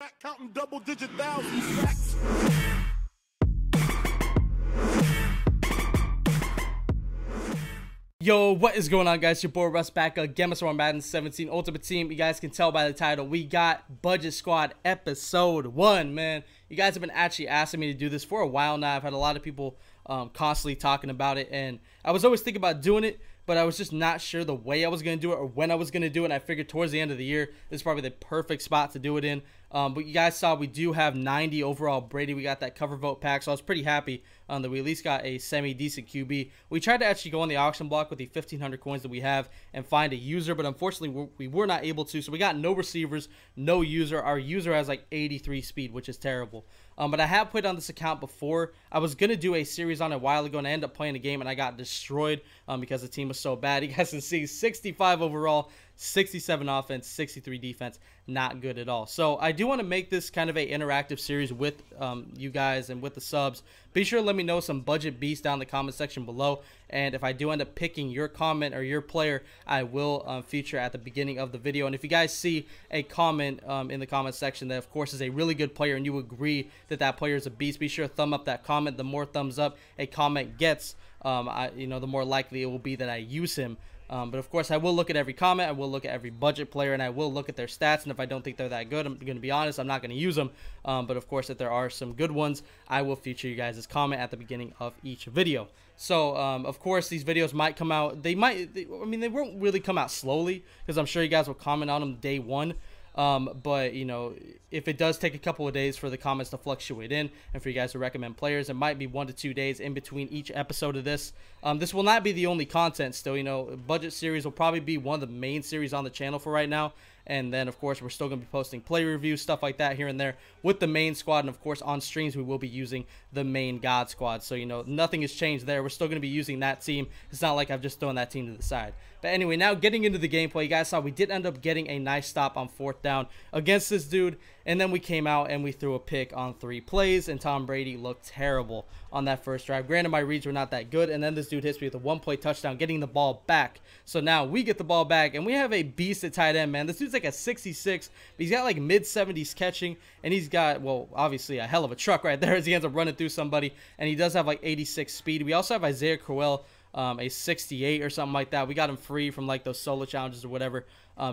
back counting double-digit thousand stacks. Yo, what is going on, guys? Your boy Russ back again with some Madden 17 Ultimate Team. You guys can tell by the title, we got Budget Squad Episode 1, man. You guys have been actually asking me to do this for a while now. I've had a lot of people constantly talking about it, and I was always thinking about doing it, but I was just not sure the way I was going to do it or when I was going to do it. And I figured towards the end of the year, this is probably the perfect spot to do it in. But you guys saw we do have 90 overall Brady. We got that cover vote pack, so I was pretty happy that we at least got a semi-decent QB. We tried to actually go on the auction block with the 1,500 coins that we have and find a user, but unfortunately we were not able to. So we got no receivers, no user. Our user has like 83 speed, which is terrible. But I have played on this account before. I was going to do a series on it a while ago, and I ended up playing a game, and I got destroyed because the team was so bad. You guys can see 65 overall, 67 offense, 63 defense. Not good at all. So I do want to make this kind of a interactive series with you guys and with the subs. Be sure to let me know some budget beasts down in the comment section below. And if I do end up picking your comment or your player, I will feature at the beginning of the video. And if you guys see a comment in the comment section that, of course, is a really good player and you agree that that player is a beast, be sure to thumb up that comment. The more thumbs up a comment gets, the more likely it will be that I use him. But of course, I will look at every comment, I will look at every budget player, and I will look at their stats. And if I don't think they're that good, I'm going to be honest, I'm not going to use them. But of course, if there are some good ones, I will feature you guys' comment at the beginning of each video. So, of course, these videos might come out, they won't really come out slowly, because I'm sure you guys will comment on them day one. But, you know, if it does take a couple of days for the comments to fluctuate in and for you guys to recommend players, it might be 1 to 2 days in between each episode of this. This will not be the only content still. You know, budget series will probably be one of the main series on the channel for right now. And then, of course, we're still going to be posting play reviews, stuff like that here and there with the main squad. And, of course, on streams, we will be using the main God squad. So, you know, nothing has changed there. We're still going to be using that team. It's not like I've just thrown that team to the side. But anyway, now getting into the gameplay, you guys saw we did end up getting a nice stop on 4th down against this dude. And then we came out and we threw a pick on 3 plays. And Tom Brady looked terrible on that first drive. Granted, my reads were not that good. And then this dude hits me with a 1-play touchdown, getting the ball back. So now we get the ball back. And we have a beast at tight end, man. This dude's like a 66. But he's got like mid-70s catching. And he's got, well, obviously a hell of a truck right there as he ends up running through somebody. And he does have like 86 speed. We also have Isaiah Crowell, a 68 or something like that. We got him free from like those solo challenges or whatever.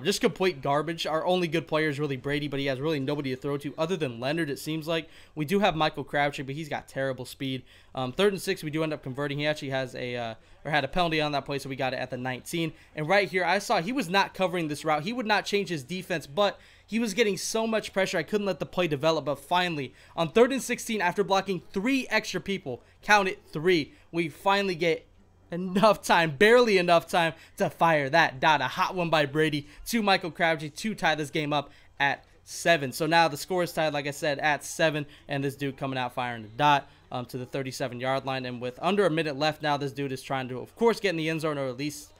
Just complete garbage. Our only good player is really Brady, but he has really nobody to throw to other than Leonard, it seems like. We do have Michael Crabtree, but he's got terrible speed. 3rd and 6, we do end up converting. He actually has a had a penalty on that play, so we got it at the 19. And right here, I saw he was not covering this route. He would not change his defense, but he was getting so much pressure, I couldn't let the play develop. But finally, on 3rd and 16, after blocking 3 extra people, count it, 3, we finally get enough time, barely enough time to fire that dot. A hot one by Brady to Michael Crabtree to tie this game up at 7. So now the score is tied, like I said, at 7, and this dude coming out firing the dot to the 37-yard line. And with under a minute left now, this dude is trying to, of course, get in the end zone or at least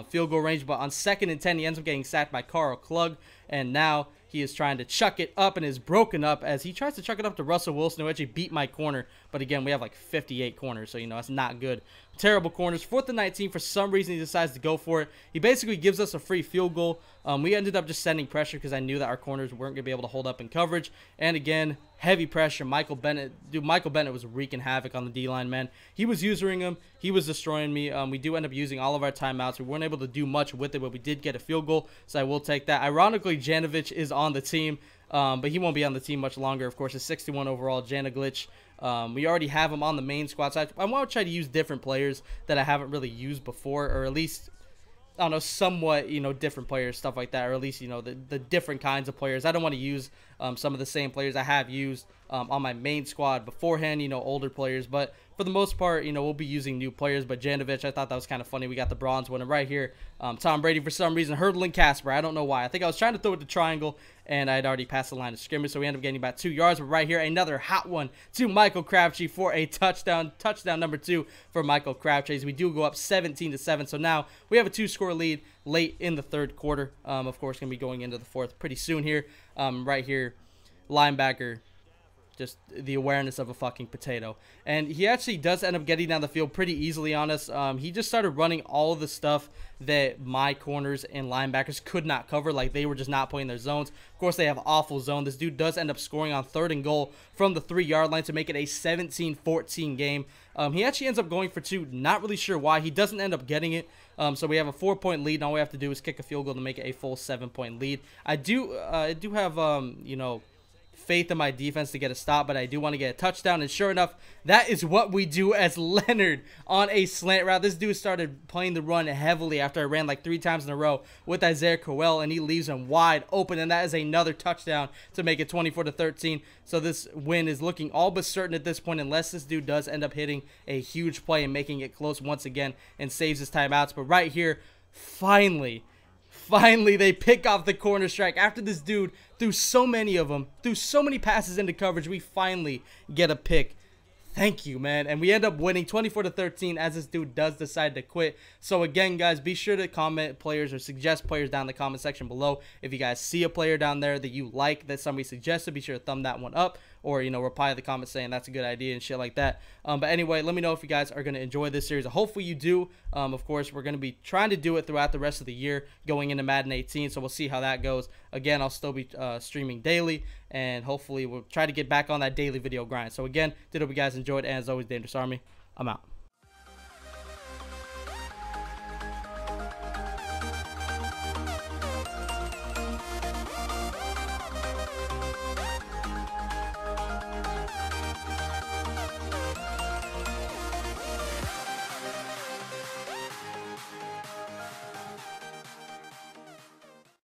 field goal range. But on 2nd and 10, he ends up getting sacked by Carl Klug, and now he is trying to chuck it up and is broken up as he tries to chuck it up to Russell Wilson, who actually beat my corner. But again, we have like 58 corners, so, you know, that's not good. Terrible corners. 4th and 19, for some reason, he decides to go for it. He basically gives us a free field goal. We ended up just sending pressure because I knew that our corners weren't going to be able to hold up in coverage. And again, heavy pressure. Michael Bennett was wreaking havoc on the D-line, man. He was using him. He was destroying me. We do end up using all of our timeouts. We weren't able to do much with it, but we did get a field goal, so I will take that. Ironically, Janovich is on the team, but he won't be on the team much longer. Of course, it's 61 overall, Janaglitch. We already have him on the main squad, so I want to try to use different players that I haven't really used before, or at least, I don't know, somewhat, you know, different players, stuff like that, or at least, you know, the different kinds of players. I don't want to use some of the same players I have used on my main squad beforehand, you know, older players. But for the most part, you know, we'll be using new players. But Janovich, I thought that was kind of funny. We got the bronze one. And right here, Tom Brady, for some reason, hurdling Casper. I don't know why. I think I was trying to throw it to triangle, and I had already passed the line of scrimmage, so we ended up getting about 2 yards. But right here, another hot one to Michael Crabtree for a touchdown. Touchdown number 2 for Michael Crabtree, as we do go up 17-7. So now we have a 2-score lead late in the 3rd quarter. Of course, going to be going into the 4th pretty soon here. Right here, linebacker just the awareness of a fucking potato. And he actually does end up getting down the field pretty easily on us. He just started running all of the stuff that my corners and linebackers could not cover. Like, they were just not playing their zones. Of course, they have awful zone. This dude does end up scoring on 3rd and goal from the 3-yard line to make it a 17-14 game. He actually ends up going for 2. Not really sure why. He doesn't end up getting it. So we have a 4-point lead. And all we have to do is kick a field goal to make it a full 7-point lead. I do have, you know, faith in my defense to get a stop, but I do want to get a touchdown, and sure enough, that is what we do as Leonard on a slant route. This dude started playing the run heavily after I ran like 3 times in a row with Isaiah Crowell, and he leaves him wide open, and that is another touchdown to make it 24-13. So this win is looking all but certain at this point, unless this dude does end up hitting a huge play and making it close once again and saves his timeouts. But right here, finally, they pick off the corner strike. After this dude threw so many of them, threw so many passes into coverage, we finally get a pick. Thank you, man. And we end up winning 24-13 as this dude does decide to quit. So again, guys, be sure to comment players or suggest players down in the comment section below. If you guys see a player down there that you like that somebody suggested, be sure to thumb that one up, or, you know, reply to the comments saying that's a good idea and shit like that. But anyway, let me know if you guys are going to enjoy this series. Hopefully you do. Of course, we're going to be trying to do it throughout the rest of the year going into Madden 18, so we'll see how that goes. Again, I'll still be streaming daily, and hopefully we'll try to get back on that daily video grind. So again, did hope you guys enjoyed, and as always, Dangerous Army, I'm out.